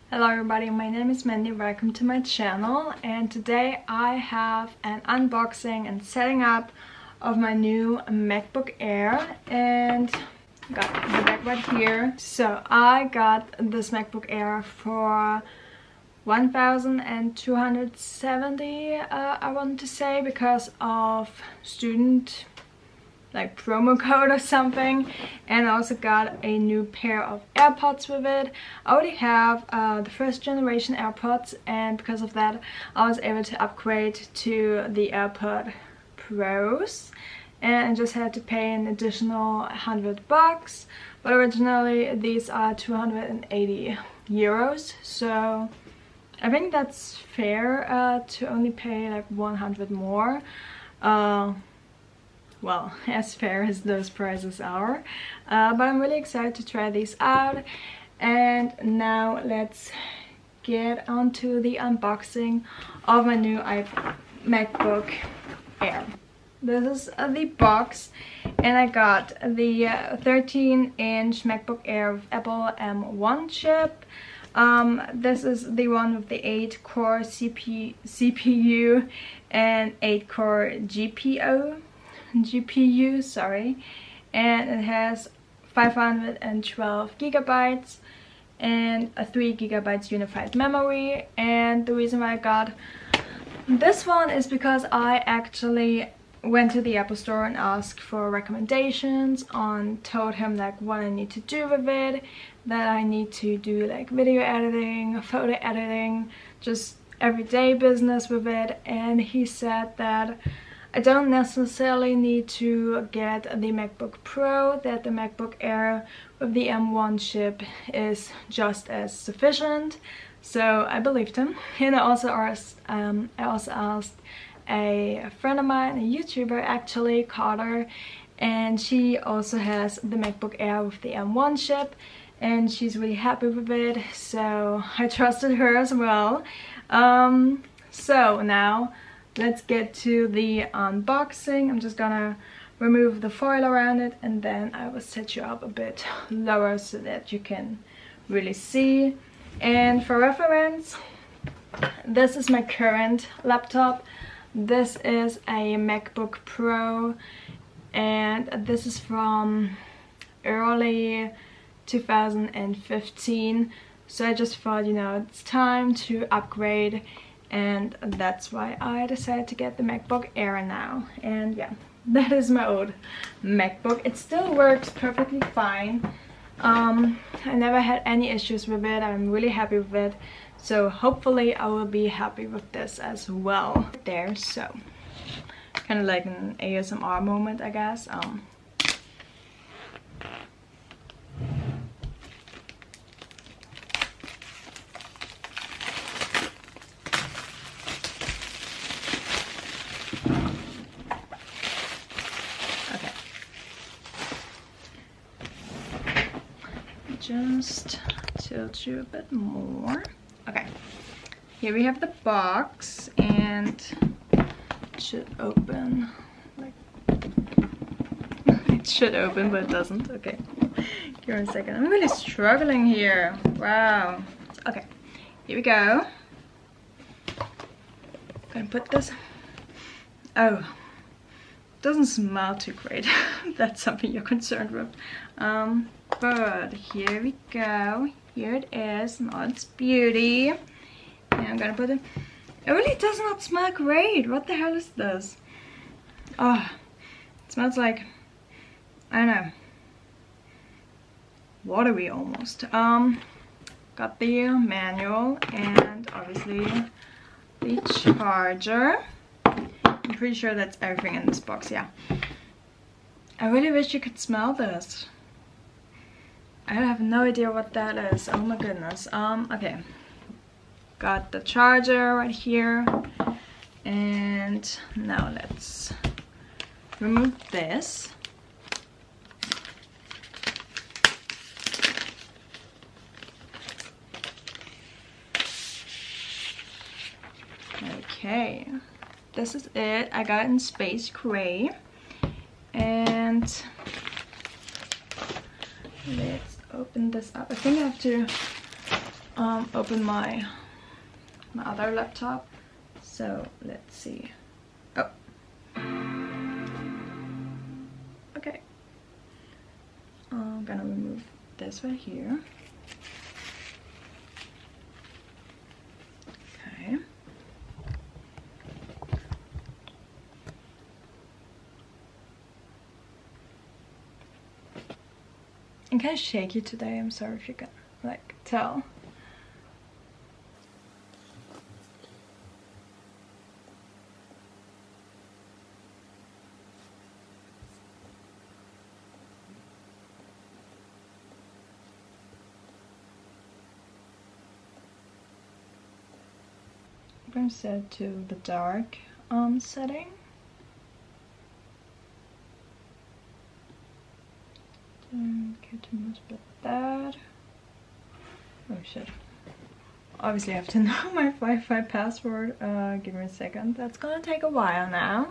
Hello everybody, my name is Mandy, welcome to my channel, and today I have an unboxing and setting up of my new MacBook Air, and got the back right here. So I got this MacBook Air for 1,270 I want to say, because of student promo code or something, and I also got a new pair of AirPods with it. I already have the first generation AirPods, and because of that I was able to upgrade to the AirPod Pros, and I just had to pay an additional $100, but originally these are 280 euros, so I think that's fair to only pay like 100 more. Well, as fair as those prices are, but I'm really excited to try these out. And now let's get on to the unboxing of my new MacBook Air. This is the box, and I got the 13-inch MacBook Air with Apple M1 chip. This is the one with the 8-core CPU and 8-core GPU, sorry, and it has 512 gigabytes and a 3 gigabytes unified memory. And the reason why I got this one is because I actually went to the Apple Store and asked for recommendations, told him like what I need to do with it, that I need to do like video editing, photo editing, just everyday business with it, and he said that I don't necessarily need to get the MacBook Pro, that the MacBook Air with the M1 chip is just as sufficient. So I believed him, and I also asked a friend of mine, a YouTuber actually, Carter, and she also has the MacBook Air with the M1 chip, and she's really happy with it, so I trusted her as well. So now let's get to the unboxing. I'm just gonna remove the foil around it, and then I will set you up a bit lower so that you can really see. And for reference, this is my current laptop. This is a MacBook Pro, and this is from early 2015. So I just thought, you know, it's time to upgrade, and that's why I decided to get the MacBook Air now. And yeah, that is my old MacBook. It still works perfectly fine. I never had any issues with it. I'm really happy with it, so hopefully I will be happy with this as well. There, so kind of like an ASMR moment, I guess. Just tilt you a bit more. Okay, here we have the box, and it should open like it should open, but it doesn't. Okay, give me a second. I'm really struggling here. Wow. Okay, here we go. Gonna put this. Oh, doesn't smell too great. That's something you're concerned with. But here we go. Here it is in all its beauty. And I'm gonna put it. It really does not smell great. What the hell is this? Oh, it smells like, I don't know, watery almost. Got the manual and obviously the charger. I'm pretty sure that's everything in this box, yeah. I really wish you could smell this. I have no idea what that is. Oh my goodness. Okay. Got the charger right here. And now let's remove this. Okay. This is it. I got it in space gray. And let's open this up. I think I have to open my other laptop. So let's see. Oh, okay. I'm gonna remove this right here. Okay. I'm kind of shaky today. I'm sorry if you can like tell. I'm going to set it to the dark setting. Don't care too much about that. Oh shit. Obviously I have to know my Wi-Fi password. Give me a second. That's gonna take a while now.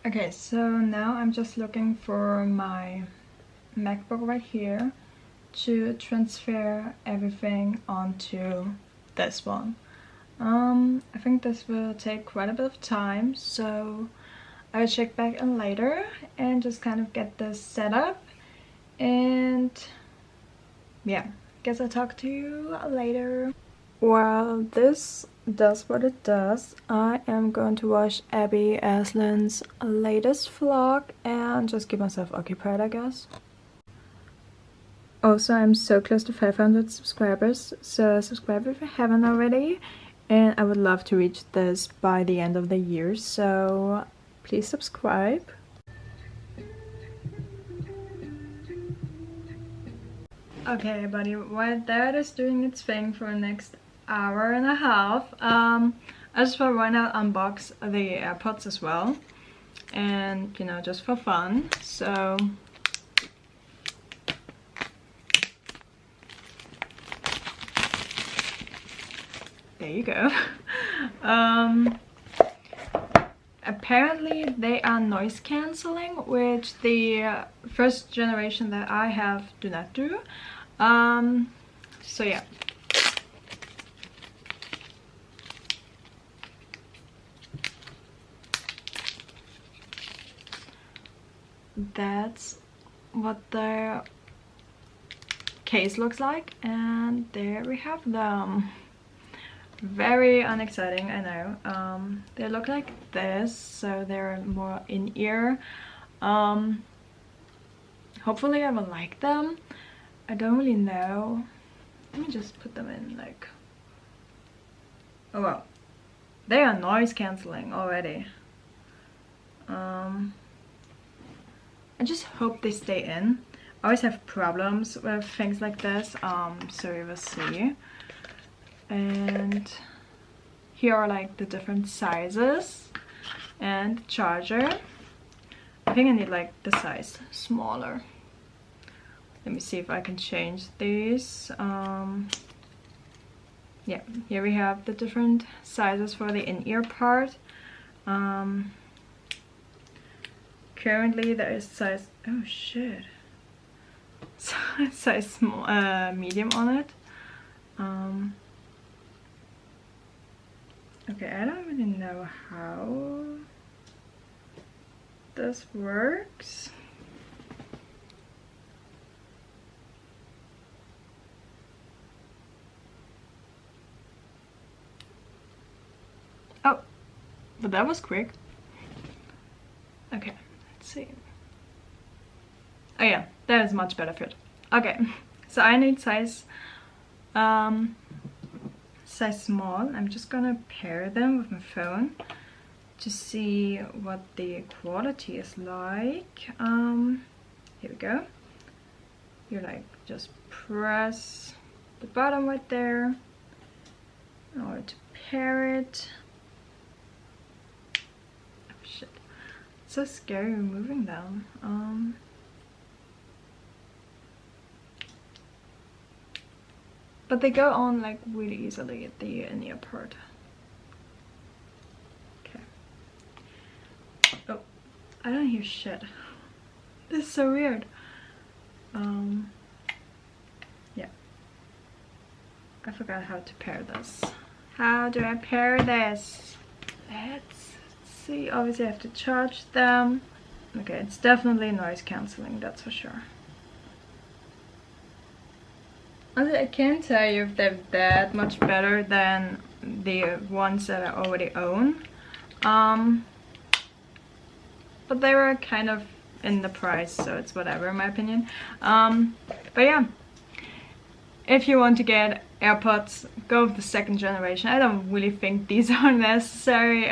Okay, so now I'm just looking for my MacBook right here to transfer everything onto this one. I think this will take quite a bit of time, so I'll check back in later and just kind of get this set up. And yeah, guess I'll talk to you later. While this does what it does, I am going to watch Abby Aslan's latest vlog and just keep myself occupied, I guess. Also, I'm so close to 500 subscribers, so subscribe if you haven't already. And I would love to reach this by the end of the year, so please subscribe. Okay, buddy, while that is doing its thing for the next hour and a half, I just thought why not unbox the AirPods as well, and you know, just for fun. So there you go. Apparently they are noise cancelling, which the first generation that I have do not do. So yeah. That's what the case looks like, and there we have them. Very unexciting, I know. They look like this, so they're more in-ear. Hopefully I will like them. I don't really know. Let me just put them in like... Oh well. They are noise cancelling already. I just hope they stay in. I always have problems with things like this, so we will see. And here are like the different sizes and the charger. I think I need like the size smaller. Let me see if I can change these. Yeah, here we have the different sizes for the in-ear part. Currently there is size, oh shit, size small, medium on it. Okay, I don't really know how this works. Oh, but that was quick. Okay, let's see. Oh yeah, that is much better fit. Okay, so I need size small. I'm just gonna pair them with my phone to see what the quality is like. Here we go. You like just press the bottom right there in order to pair it. Oh shit, it's so scary removing them. but they go on like really easily at the ear part. Okay. Oh, I don't hear shit. This is so weird. Yeah. I forgot how to pair this. How do I pair this? Let's see. Obviously I have to charge them. Okay, it's definitely noise cancelling, that's for sure. I can't tell you if they're that much better than the ones that I already own. But they were kind of in the price, so it's whatever in my opinion. But yeah, if you want to get AirPods, go with the 2nd generation. I don't really think these are necessary,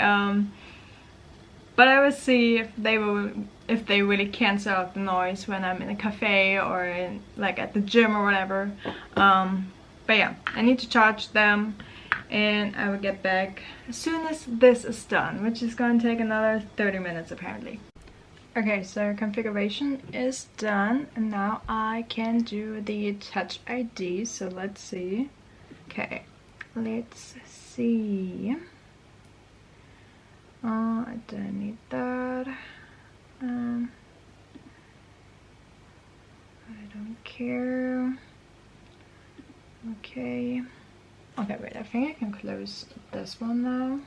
but I will see if they really cancel out the noise when I'm in a cafe or in, like at the gym or whatever. But yeah, I need to charge them, and I will get back as soon as this is done, which is going to take another 30 minutes apparently. Okay, so configuration is done, and now I can do the Touch ID. So let's see. Okay, let's see. I don't need that. I don't care. Okay. Okay, wait, I think I can close this one now.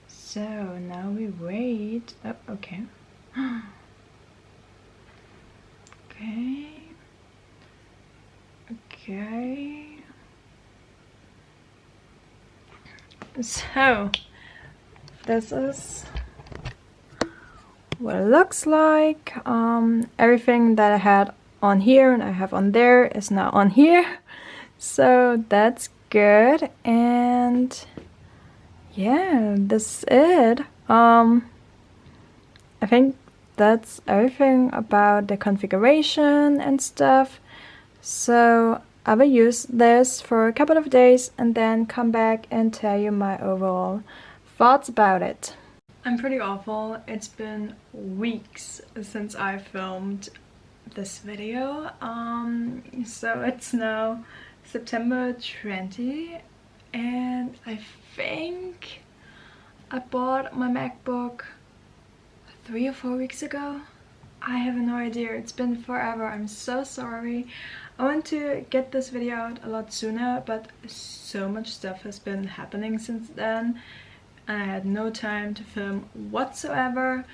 So now we wait. Oh, okay. Okay. Okay. So this is what it looks like. Everything that I had on here and I have on there is now on here, so that's good. And yeah, this is it. I think that's everything about the configuration and stuff. So I will use this for a couple of days and then come back and tell you my overall thoughts about it. I'm pretty awful. It's been weeks since I filmed this video. So it's now September 20, and I think I bought my MacBook 3 or 4 weeks ago. I have no idea. It's been forever. I'm so sorry. I want to get this video out a lot sooner, but so much stuff has been happening since then, and I had no time to film whatsoever.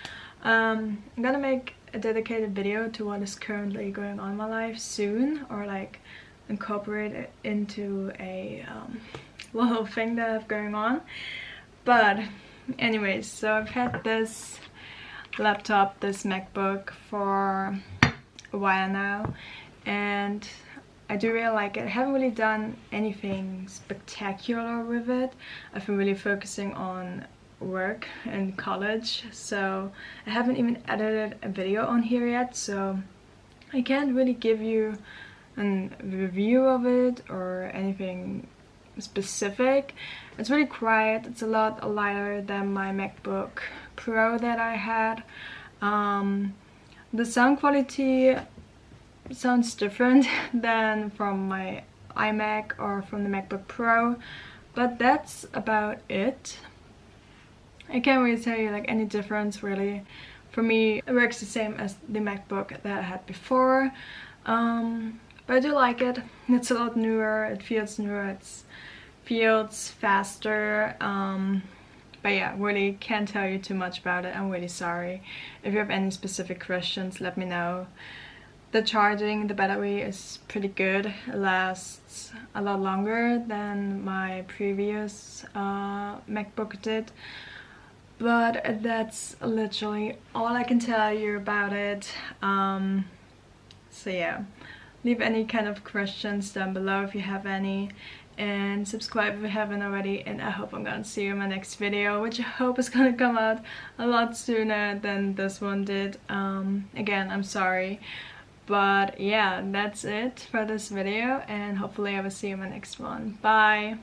I'm gonna make a dedicated video to what is currently going on in my life soon, or like incorporate it into a little thing that I have going on. But anyways, so I've had this laptop, this MacBook, for a while now, and I do really like it. I haven't really done anything spectacular with it. I've been really focusing on work and college, so I haven't even edited a video on here yet, so I can't really give you a review of it or anything specific. It's really quiet. It's a lot lighter than my MacBook Pro that I had. The sound quality sounds different than from my iMac or from the MacBook Pro, but that's about it. I can't really tell you like any difference really. For me, it works the same as the MacBook that I had before, but I do like it. It's a lot newer, it feels newer, it feels faster, but yeah, really can't tell you too much about it. I'm really sorry. If you have any specific questions, let me know. The charging, the battery is pretty good. It lasts a lot longer than my previous MacBook did. But that's literally all I can tell you about it. So yeah, leave any kind of questions down below if you have any, and subscribe if you haven't already, and I hope I'm gonna see you in my next video, which I hope is gonna come out a lot sooner than this one did. Again, I'm sorry, but yeah, that's it for this video, and hopefully I will see you in my next one. Bye!